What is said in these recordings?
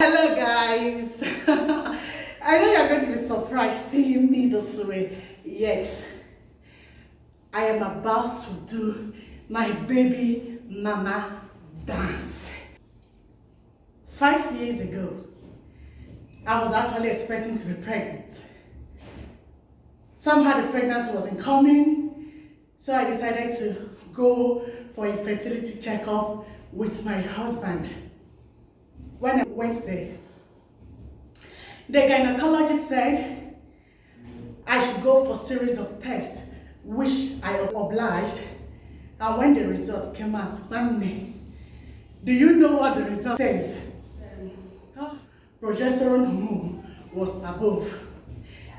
Hello guys, I know you're going to be surprised seeing me this way. Yes, I am about to do my baby mama dance. 5 years ago, I was actually expecting to be pregnant. Somehow the pregnancy wasn't coming, so I decided to go for a fertility checkup with my husband. When I went there, the gynecologist said I should go for a series of tests, which I obliged. And when the result came out, do you know what the result says? Progesterone hormone was above.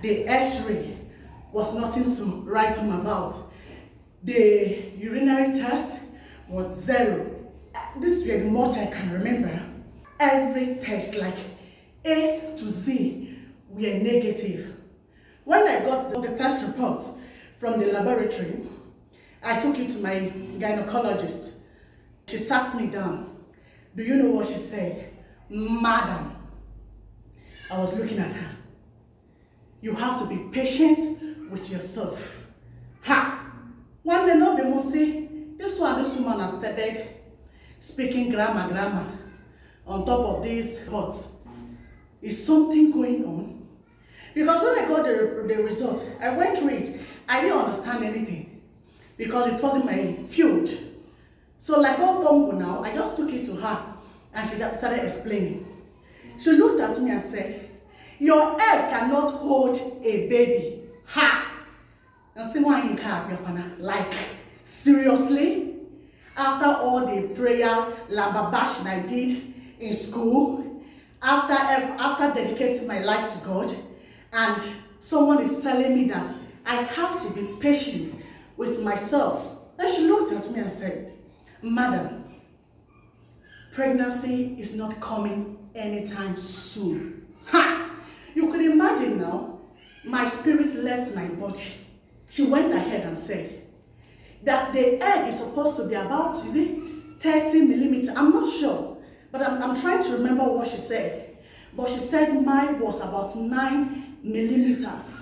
The X-ray was nothing to write home about. The urinary test was 0. This was the much I can remember. Every test, like A to Z, were negative. When I got the test reports from the laboratory, I took it to my gynecologist. She sat me down. Do you know what she said? Madam, I was looking at her. You have to be patient with yourself. Ha! One day no be more say, this woman has started speaking grammar. On top of this, but is something going on? Because when I got the result, I went through it. I didn't understand anything because it wasn't my field. So like all bumble now, I just took it to her and she just started explaining. She looked at me and said, your egg cannot hold a baby. Ha! And see why you can't, like, seriously? After all the prayer, lambabash I did in school, after dedicating my life to God, and someone is telling me that I have to be patient with myself. Then she looked at me and said, Madam, pregnancy is not coming anytime soon. Ha! You could imagine now, my spirit left my body. She went ahead and said that the egg is supposed to be about, 30 millimeters. I'm not sure. But I'm trying to remember what she said. But she said mine was about 9 millimeters.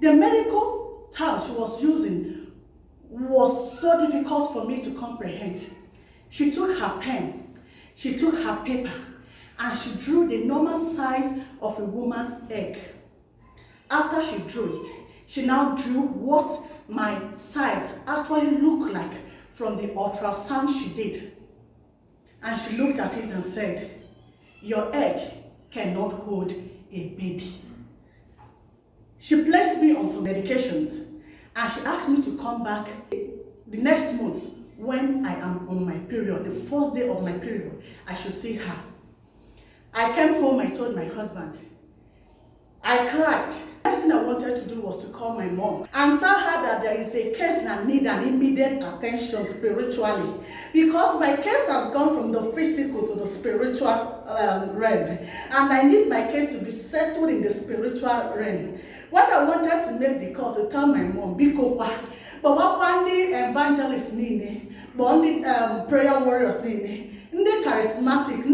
The medical term she was using was so difficult for me to comprehend. She took her pen, she took her paper, and she drew the normal size of a woman's egg. After she drew it, she now drew what my size actually looked like from the ultrasound she did. And she looked at it and said, your egg cannot hold a baby. She placed me on some medications and she asked me to come back the next month when I am on my period, the first day of my period. I should see her. I came home, I told my husband. I cried. The first thing I wanted to do was to call my mom and tell her that there is a case that needs an immediate attention spiritually, because my case has gone from the physical to the spiritual realm, and I need my case to be settled in the spiritual realm. When I wanted to make the call to tell my mom, but what one day evangelists need, but only prayer warriors need, Ndị charismatic,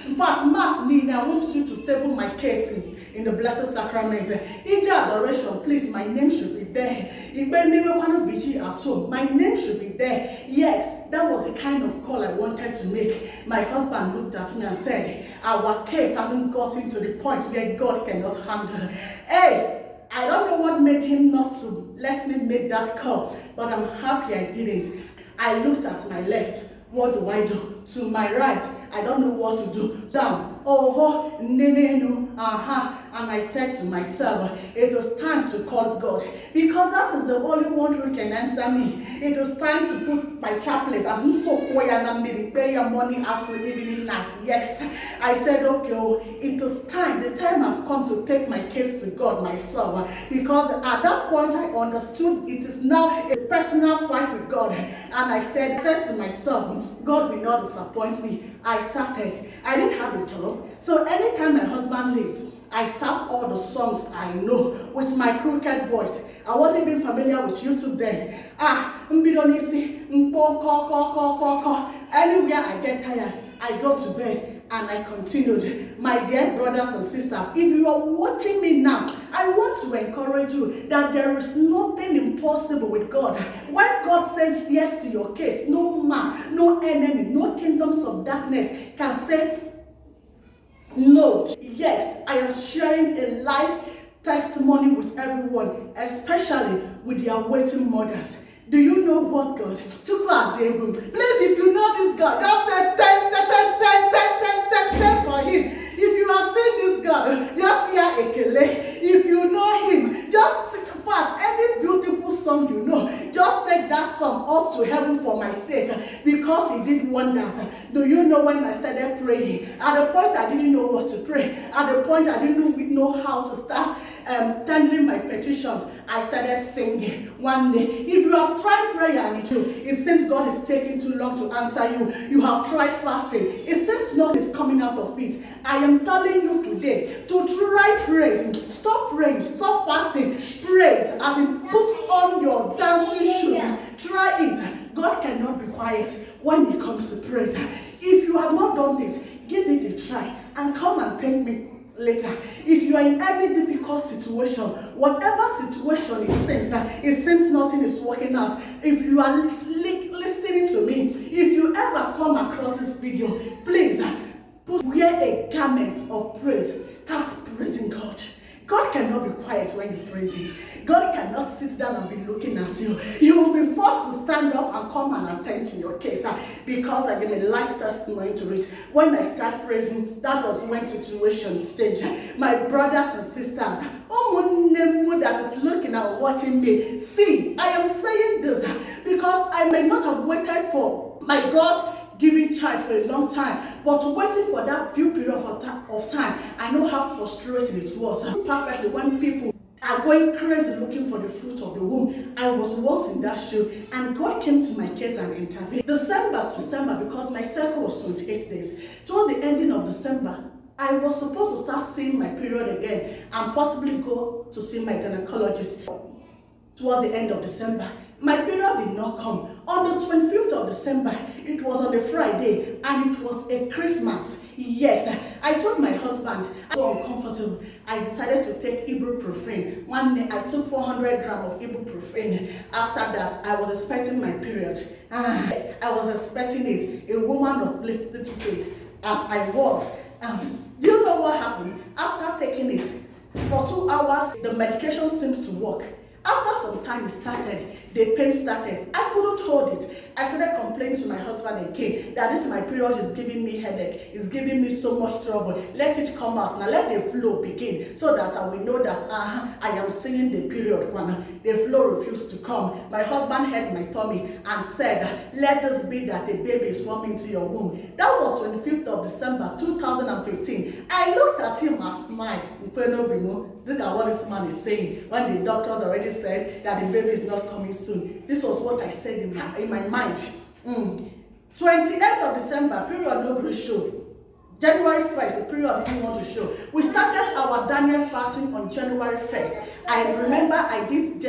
in fact, Mass Nina, I want you to table my case in the Blessed Sacrament. Ije adoration, please, my name should be there. At home, my name should be there. Yes, that was the kind of call I wanted to make. My husband looked at me and said, our case hasn't gotten to the point where God cannot handle. Hey, I don't know what made him not to let me make that call, but I'm happy I didn't. I looked at my left. What do I do? To my right, I don't know what to do. Down, oh, nenenu, and I said to myself, it is time to call God, because that is the only one who can answer me. It is time to put my chaplet as in so pay your money after evening night. Yes, I said, okay, it is time. The time I've come to take my case to God myself, because at that point I understood it is now a personal fight with God. And I said to myself, God will not disappoint me. I started. I didn't have a job, so anytime my husband leaves, I start all the songs I know with my crooked voice. I wasn't even familiar with YouTube then. Anywhere I get tired, I go to bed. And I continued. My dear brothers and sisters, if you are watching me now, I want to encourage you that there is nothing impossible with God. When God says yes to your case, no man, no enemy, no kingdoms of darkness can say no. Yes, I am sharing a life testimony with everyone, especially with their waiting mothers. Do you know what God? Please, if you know this God, just say 10 for him. If you have seen this God, just hear ekele. If you know him, just fact, any beautiful song you know, just take that song up to heaven for my sake, because he did wonders. Do you know when I started praying? At the point I didn't know what to pray. At the point I didn't know how to start tendering my petitions, I started singing. One day, if you have tried prayer and it seems God is taking too long to answer you, you have tried fasting, it seems nothing is coming out of it, I am telling you today to try praise. Stop praying, stop fasting, praise, as in put on your dancing shoes. Try it. God cannot be quiet when it comes to praise. If you have not done this, give it a try and come and thank me later. If you are in any difficult situation, whatever situation it seems nothing is working out, if you are listening to me, if you ever come across this video, please wear a garment of praise. Start praising God. God cannot be quiet when you praise him. God cannot sit down and be looking at you. You will be forced to stand up and come and attend to your case, because I give a life testimony to it. When I start praising, that was when situations changed. My brothers and sisters, that is looking and watching me, see, I am saying this because I may not have waited for my God giving child for a long time, but waiting for that few period of time, I know how frustrating it was. Perfectly, when people are going crazy looking for the fruit of the womb, I was once in that shoe, and God came to my case and intervened. December, because my cycle was 28 days. Towards the ending of December, I was supposed to start seeing my period again and possibly go to see my gynecologist. Towards the end of December, my period did not come. On the 25th of December, it was on a Friday, and it was a Christmas. Yes, I told my husband, I was so uncomfortable. I decided to take ibuprofen. One day, I took 400 grams of ibuprofen. After that, I was expecting my period. Yes, I was expecting it. A woman of little faith, as I was. Do you know what happened? After taking it, for 2 hours, the medication seems to work. After some time it started, the pain started. I couldn't hold it. I started complaining to my husband again that this my period is giving me headache, it's giving me so much trouble. Let it come out. Now let the flow begin so that I will know that I am seeing the period. When the flow refused to come, my husband held my tummy and said, let this be that the baby is forming into your womb. That was 25th of December 2015. I looked at him and smiled. Look at what this man is saying when the doctors already said that the baby is not coming soon. This was what I said in my mind. 28th of December, period no great show. January 1st, the period didn't want to show. We started our Daniel fasting on January 1st. I remember I did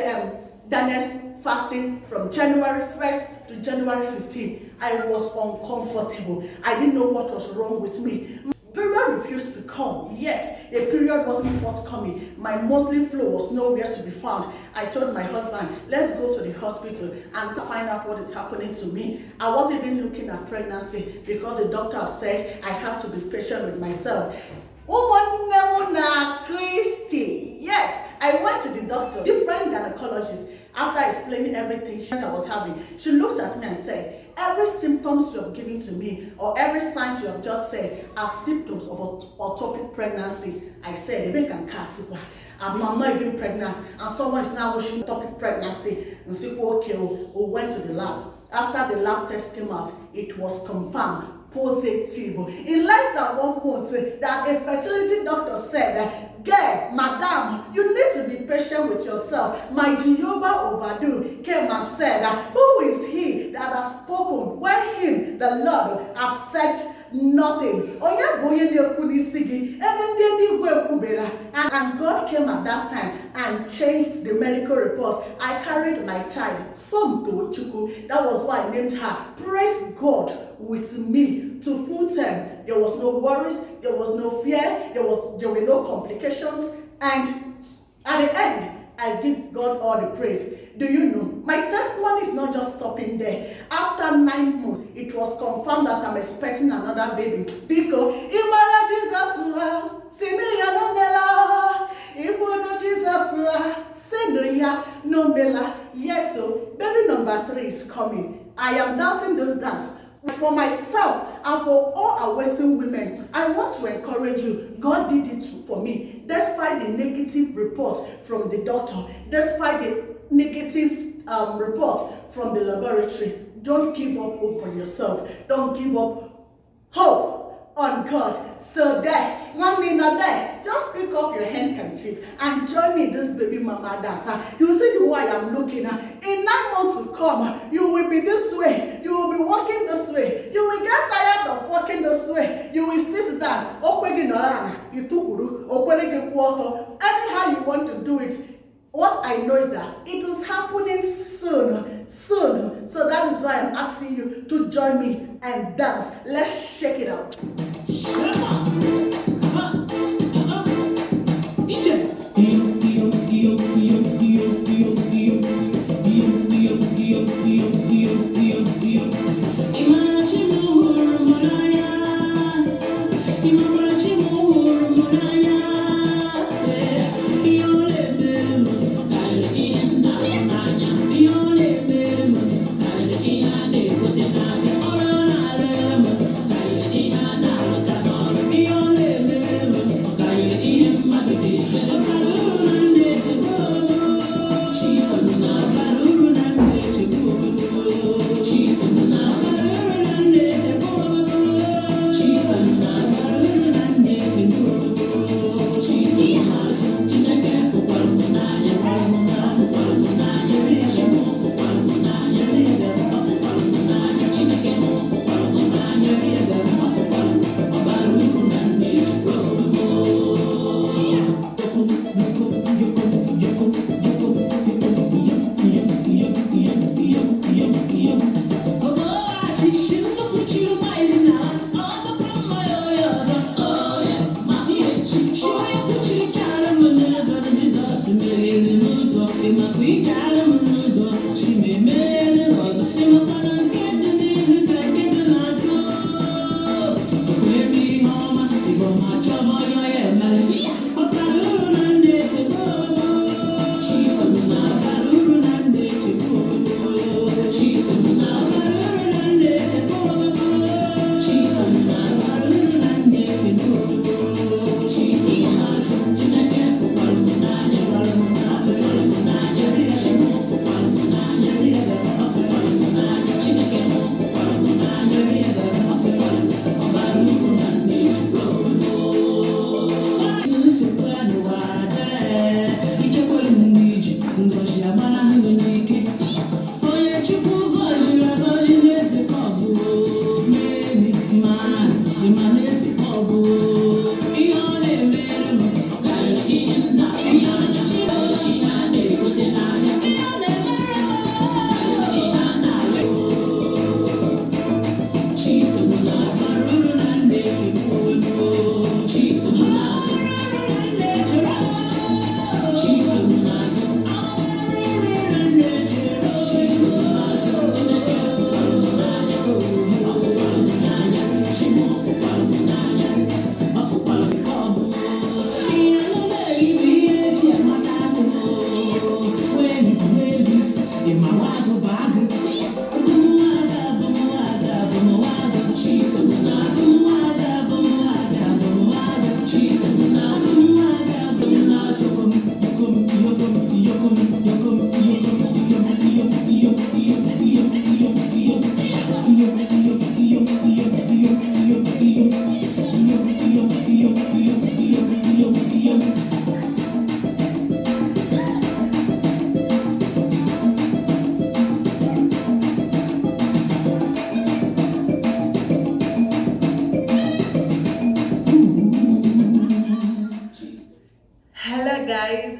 Daniel's fasting from January 1st to January 15th. I was uncomfortable. I didn't know what was wrong with me. Period refused to come. Yes, a period wasn't forthcoming. My monthly flow was nowhere to be found. I told my husband, let's go to the hospital and find out what is happening to me. I wasn't even looking at pregnancy because the doctor said I have to be patient with myself. Yes, I went to the doctor, different gynecologist. After explaining everything I was having, she looked at me and said, every symptoms you have given to me or every signs you have just said are symptoms of ectopic pregnancy. I said, I'm not even pregnant, and someone is now wishing ectopic pregnancy. And so, okay, we went to the lab. After the lab test came out, it was confirmed positive. In less than 1 month, that a fertility doctor said, girl, madam, you need to be patient with yourself. My Ijeoma overdue came and said, who is he that has spoken when him, the Lord, have said nothing? And God came at that time and changed the medical report. I carried my child, Som to Chuku. That was why I named her. Praise God with me to full term. There was no worries, there was no fear, there were no complications, and at the end, I give God all the praise. Do you know, my testimony is not just stopping there. After 9 months, it was confirmed that I'm expecting another baby. Because Imara Jesus yes, so baby number 3 is coming. I am dancing this dance for myself and for all awaiting women. I want to encourage you. God did it for me. Despite the negative report from the doctor, despite the negative report from the laboratory, don't give up hope on yourself. Don't give up hope on God. So there, just pick up your handkerchief and join me in this baby mama dance. You will see the way I am looking. In 9 months to come, you will be this way. You will be walking this way. You will get tired of walking this way. You will sit down. Anyhow you want to do it. What I know is that it is happening soon. So that is why I'm asking you to join me and dance. Let's shake it out.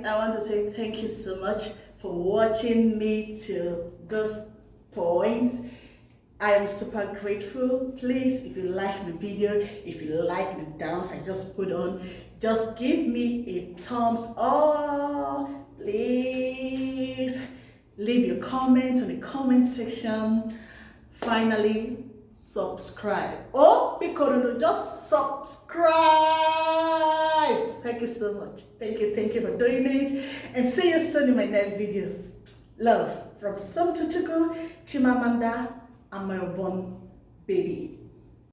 I want to say thank you so much for watching me to this point. I am super grateful. Please, if you like the video, if you like the dance I just put on, just give me a thumbs up. Please leave your comments in the comment section. Finally, subscribe. Oh, because just subscribe. Thank you so much. Thank you for doing it. And see you soon in my next video. Love from Soonest, Chimamanda, and my born baby.